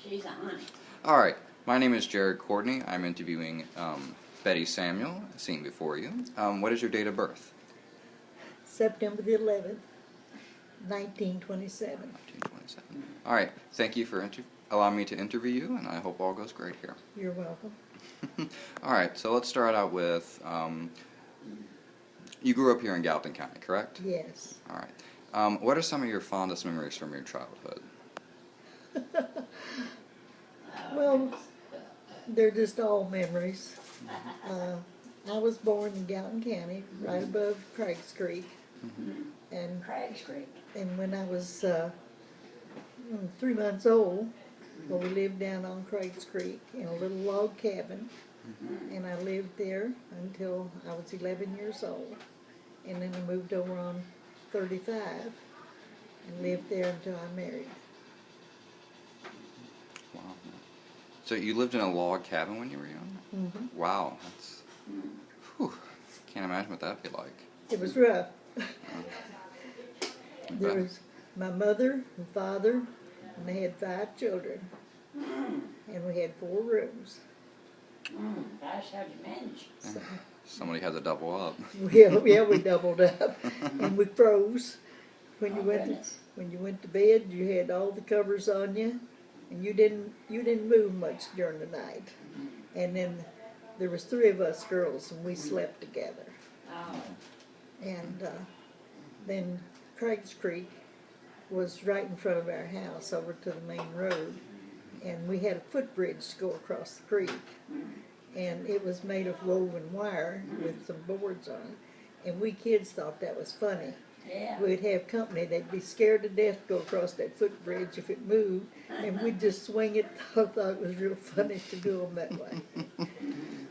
She's a honey. All right. My name is Jared Courtney. I'm interviewing Betty Samuel, seen before you. What is your date of birth? September the 11th, 1927. 1927. All right. Thank you for allowing me to interview you, and I hope all goes great here. You're welcome. All right. So let's start out with, you grew up here in Gallatin County, correct? Yes. All right. What are some of your fondest memories from your childhood? Well, they're just all memories. I was born in Gallatin County, right above Craigs Creek. And Craigs Creek. And when I was 3 months old, well, we lived down on Craigs Creek in a little log cabin. And I lived there until I was 11 years old. And then I moved over on 35 and lived there until I married. Wow. So you lived in a log cabin when you were young? Mm-hmm. Wow. That's, whew, can't imagine what that'd be like. It was rough. I There bet. was my mother and father, and they had 5 children. And we had 4 rooms. Gosh, how'd you manage? So, Somebody had to double up. yeah, we doubled up. And we froze. When you Oh, went goodness. when you went to bed, you had all the covers on you, and you didn't move much during the night. And then there was 3 of us girls, and we slept together. Oh, And then Craigs Creek was right in front of our house over to the main road. And we had a footbridge to go across the creek. And it was made of woven wire with some boards on it. And we kids thought that was funny. yeah. We'd have company, they'd be scared to death to go across that footbridge if it moved. And we'd just swing it. I thought it was real funny to do them that way.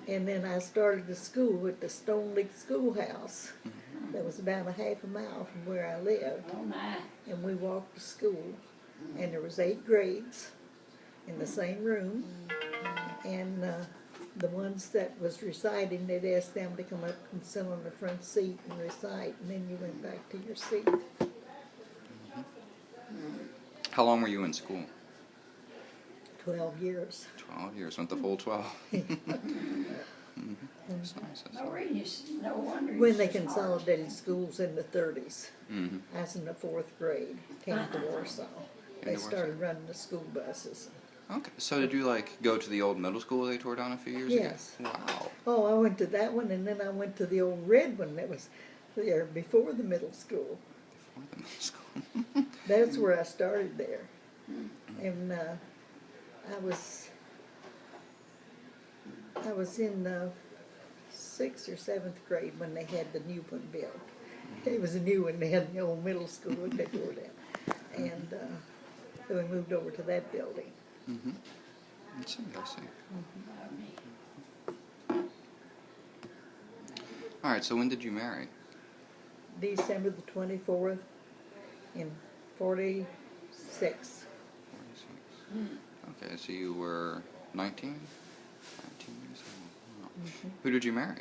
And then I started the school at the Stone Lake Schoolhouse. That was about a half a mile from where I lived. Oh, my. And we walked to school. And there was 8 grades in the same room. And the ones that was reciting, they'd ask them to come up and sit on the front seat and recite. And then you went back to your seat. How long were you in school? 12 years. 12 years. Went the full 12. That's nice. That's No, no wonder you When they so smart. consolidated schools in the 30s. Mm-hmm. I was in the 4th grade, came to Warsaw. They Warsaw. started running the school buses. Okay. So did you go to the old middle school they tore down a few years Yes. ago? Wow. Oh, I went to that one, and then I went to the old red one that was there before the middle school. Before the middle school. That's where I started there. And I was in 6th or 7th grade when they had the new one built. It was a new one. They had the old middle school that they tore down. And then we moved over to that building. Mm-hmm. That's interesting. All right. So when did you marry? December the 24th in 46. 46. Okay. So you were 19? 19 years old. Wow. Who did you marry?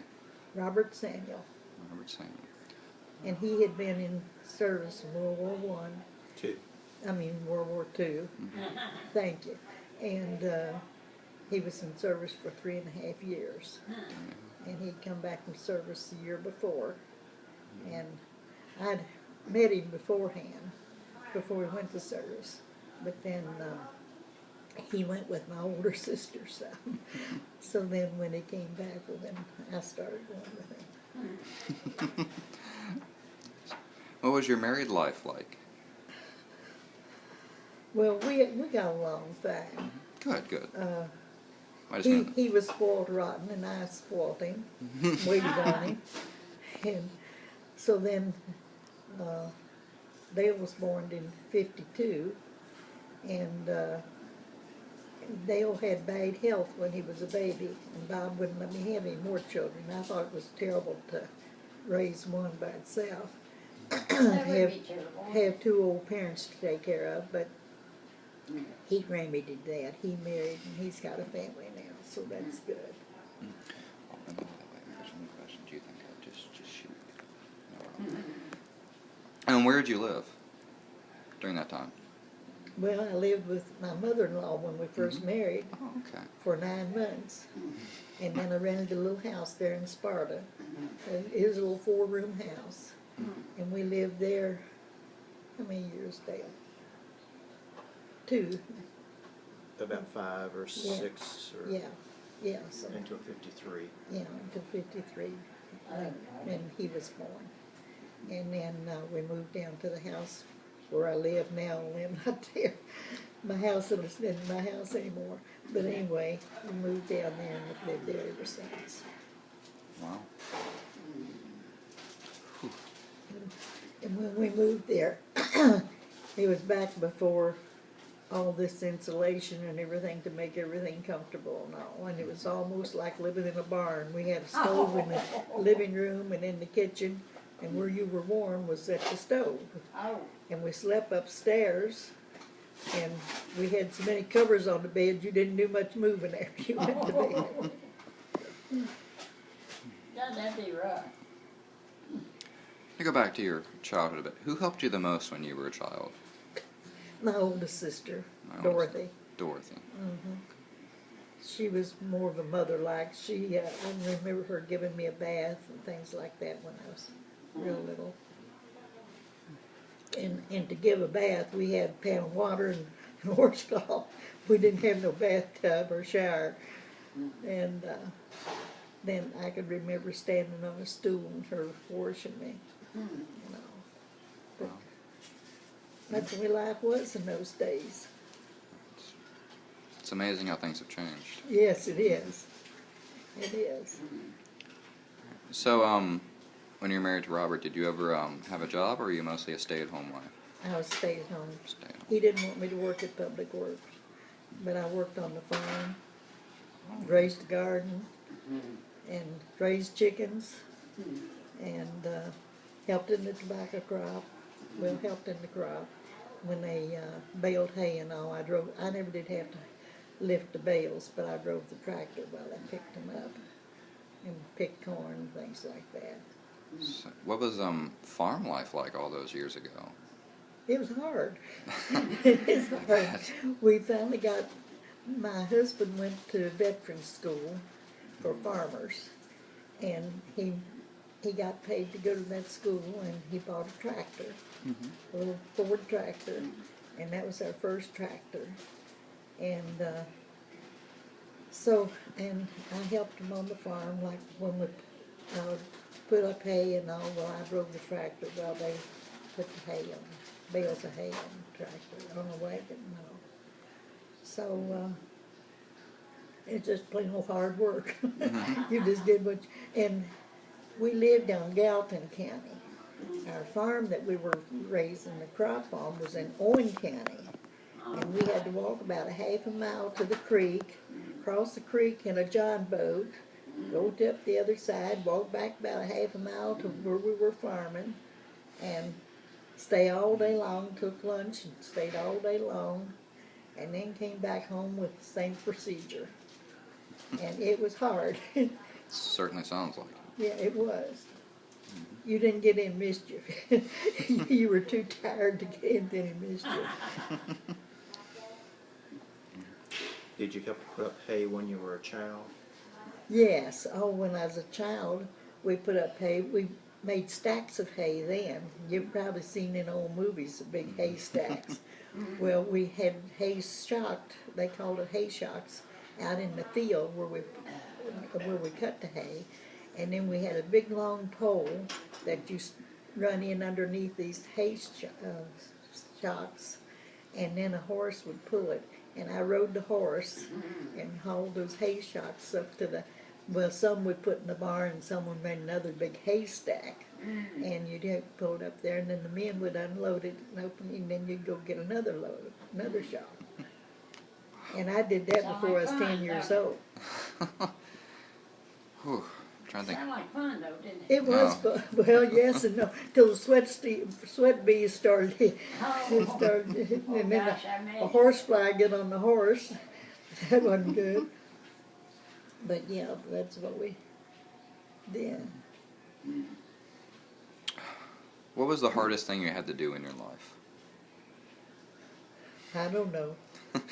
Robert Samuel. Robert Samuel. And he had been in service in World War World War II. Thank you. And he was in service for 3.5 years. And he'd come back from service the year before. And I'd met him beforehand, before he went to service. But then he went with my older sister, so then when he came back, well, then I started going with him. What was your married life like? Well, we got along fine. Good, good. I just meant- He was spoiled rotten, and I spoiled him, waited on him. And so then Dale was born in 52, and Dale had bad health when he was a baby, and Bob wouldn't let me have any more children. I thought it was terrible to raise one by itself. That would be terrible. Have 2 old parents to take care of, but he remedied that. He married, and he's got a family now, so that's good. Oh, and then that way, if there's any questions you think of, just shoot. No problem. And where did you live during that time? Well, I lived with my mother-in-law when we first married Oh, okay. for 9 months. And then I rented a little house there in Sparta. It was a little 4-room house. And we lived there, how many years, Dale? 2. About 5 or 6 or Yeah, so, until 53. yeah, until 53, when he was born. And then we moved down to the house where I live now, only I'm not there. My house isn't my house anymore. But anyway, we moved down there and have lived there ever since. Wow. And when we moved there, it was back before all this insulation and everything to make everything comfortable and all. And it was almost like living in a barn. We had a stove in the living room and in the kitchen, and where you were warm was at the stove. Oh, And we slept upstairs, and we had so many covers on the bed you didn't do much moving after you went to bed. that'd be rough. To go back to your childhood a bit, who helped you the most when you were a child? My oldest sister, My oldest- Dorothy. Dorothy. She was more of a mother-like. I remember her giving me a bath and things like that when I was real little. And to give a bath, we had a pan of water and washcloth. We didn't have no bathtub or shower. And then I could remember standing on a stool and her washing me. You know. But that's the way life was in those days. It's amazing how things have changed. Yes, it is. It is. So, when you were married to Robert, did you ever have a job, or were you mostly a stay-at-home wife? I was staying home. Stay-at-home. He didn't want me to work at Public Works, but I worked on the farm, raised a garden, and raised chickens, and helped in the tobacco crop. Well, helped in the crop. When they baled hay and all, I never did have to lift the bales, but I drove the tractor while I picked them up and picked corn and things like that. So, what was farm life like all those years ago? It was hard. It was hard. We finally my husband went to veteran school for farmers, and he got paid to go to that school, and he bought a tractor, a little Ford tractor, and that was our first tractor. And and I helped him on the farm, like when we put up hay and all, while I drove the tractor while they put the hay on, bales of hay on the tractor, on a wagon and all. So it's just plain old hard work. You just did and we lived on Gallatin County. Our farm that we were raising the crop on was in Owen County. And we had to walk about a half a mile to the creek, cross the creek in a john boat, go up the other side, walk back about a half a mile to where we were farming, and stay all day long, took lunch and stayed all day long, and then came back home with the same procedure. And it was hard. Certainly sounds like it. Yeah, it was. You didn't get in mischief. You were too tired to get into any mischief. Did you help put up hay when you were a child? Yes. Oh, when I was a child, we put up hay. We made stacks of hay then. You've probably seen in old movies the big hay stacks. Well, we had hay shocked. They called it hay shocks out in the field where we cut the hay. And then we had a big long pole that you run in underneath these hay shocks, and then a horse would pull it. And I rode the horse and hauled those hay shocks up to some we put in the barn, and some would make another big haystack. And you'd have to pull it up there, and then the men would unload it and open it, and then you'd go get another load, another shock. And I did that before I was 10 years old. Whew. Trying to think. Sounded like fun though, didn't it? It was fun. Well, yes and no, till the sweat bees started, and then Gosh, a horsefly get on the horse. That wasn't good. But yeah, that's what we did. What was the hardest thing you had to do in your life? I don't know.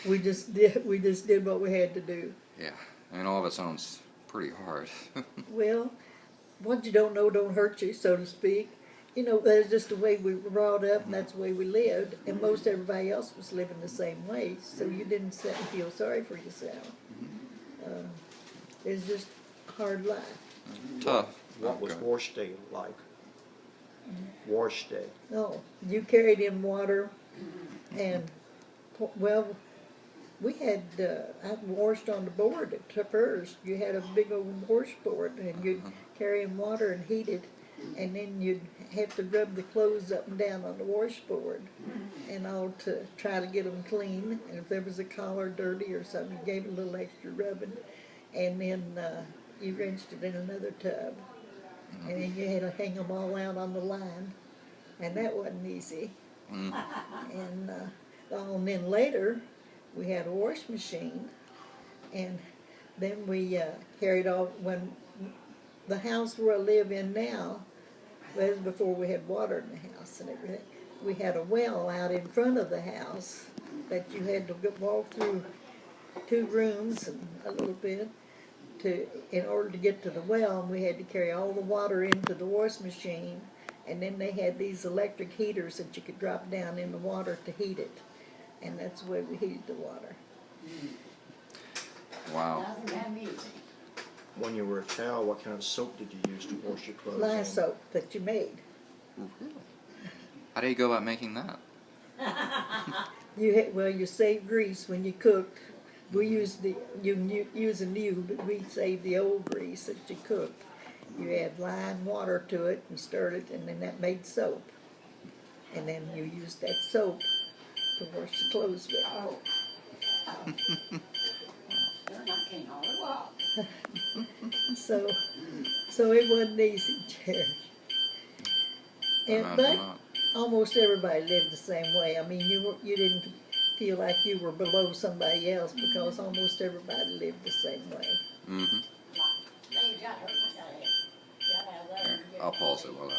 We just did what we had to do. Yeah, I mean, all of it sounds pretty hard. Well, what you don't know don't hurt you, so to speak. You know, that's just the way we were brought up, and that's the way we lived. And most everybody else was living the same way, so you didn't sit and feel sorry for yourself. It's just a hard life. Tough. What was Okay. wash day like? Wash day. Oh, you carried in water, and well, we had I washed on the board at first. You had a big old washboard, and you'd carry in water and heat it, and then you'd have to rub the clothes up and down on the washboard, and all to try to get them clean. And if there was a collar dirty or something, you gave it a little extra rubbing, and then you rinsed it in another tub, and then you had to hang them all out on the line, and that wasn't easy. And then later, we had a wash machine, and then we carried off, when the house where I live in now, that was before we had water in the house and everything, we had a well out in front of the house that you had to walk through 2 rooms and a little bit in order to get to the well, and we had to carry all the water into the wash machine, and then they had these electric heaters that you could drop down in the water to heat it. And that's the way we heated the water. Wow. Nothing that easy. When you were a child, what kind of soap did you use to wash your clothes? Lye in? soap that you made. How do you go about making that? You save grease when you cooked. We used you use a new, but we saved the old grease that you cooked. You add lye and water to it and stirred it, and then that made soap. And then you used that soap to wash the clothes with. Oh. You're knocking on the wall. So it wasn't easy, Jerry. Imagine But that. almost everybody lived the same way. I mean, you didn't feel like you were below somebody else because almost everybody lived the same way. Mm-hmm. They got her. I'll pause it while I